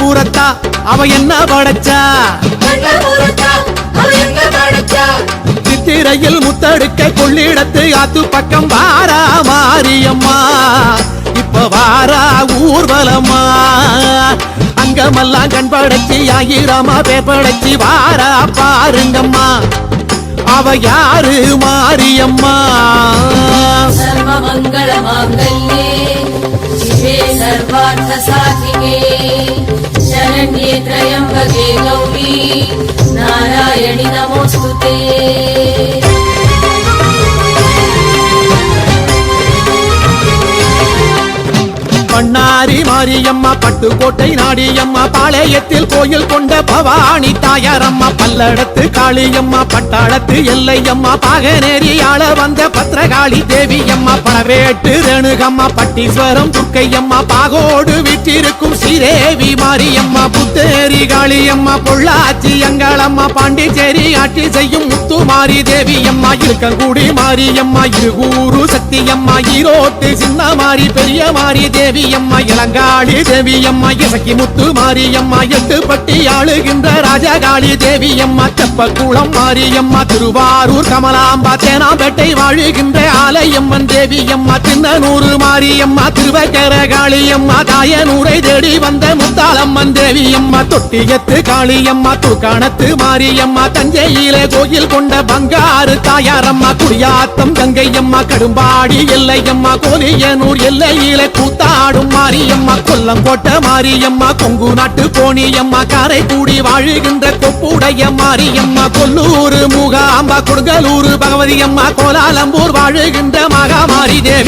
ஊரத்தா அவ என்ன படைச்சா சித்திரையில் முத்தடுக்க கொள்ளிடத்து ஆத்து பக்கம் வாரா மாரியம்மா இப்ப வாரா ஊர்வலமா அங்கமெல்லாம் கண் படைச்சி ஆயிரமா பேர் படைச்சி வாரா பாருங்கம்மா அவ யாரு மாரியம்மா சர்வமங்கள மாங்கல்யே சிவே சர்வார்த்த சாதிகே சரண்யே த்ரயம்பகே கௌரி நாராயணி நமோஸ்துதே பண்ணாரி மாரியம்மா பட்டுக்கோட்டை நாடியம்மா பாளையத்தில் கோயில் கொண்ட பவானி தாயாரம்மா பல்லடத்து காளியம்மா பட்டாளத்து எல்லையம்மா பாகனேரி ஆள வந்த பத்ரகாளி தேவியம்மா பணவேட்டு ரேணுகம்மா பட்டீஸ்வரம் துர்க்கையம்மா பாகோடு வீற்றிருக்கும் ஸ்ரீதேவி மாரியம்மா புத்தேரி காளியம்மா பொள்ளாச்சி அங்காளம்மா பாண்டிச்சேரி ஆட்சி செய்யும் முத்துமாரி தேவியம்மா இருக்கங்குடி மாரியம்மா இருகூரு சக்தியம்மா ஈரோட்டு சின்ன மாரி பெரிய மாரி தேவி அம்மா இளங்காளி தேவி அம்மா இசக்கி முத்து மாரியம்மா எட்டுப்பட்டி ஆளுகின்ற ராஜகாளி தேவி அம்மா தெப்பக்குளம் மாரியம்மா திருவாரூர் கமலாம்பா தேனாம்பேட்டை வாழுகின்ற ஆலயம்மன் தேவி அம்மா தின்னனூர் மாரியம்மா திருவக்கர காளியம்மா தாயனூரை தேடி வந்த முத்தாளம்மன் தேவி அம்மா தொட்டியத்து காளியம்மா தூக்காணத்து மாரியம்மா தஞ்சையிலே கோயில் கொண்ட பங்காறு தாயாரம்மா குடியாத்தம் கங்கையம்மா கடும்பாடி எல்லையம்மா கோலியனூர் எல்லையிலே கூத்தாடும் மாரியம்மா கொல்லங்கோட்டை மாரியம்மா கொங்கு நாட்டு கோணியம்மா காரைக்குடி வாழுகின்ற கொப்புடைய மாரியம்மா கொல்லூர் மூகாம்பா கொடுங்கலூர் பகவதியம்மா கோலாலம்பூர் வாழுகின்ற மகாமாரி தேவி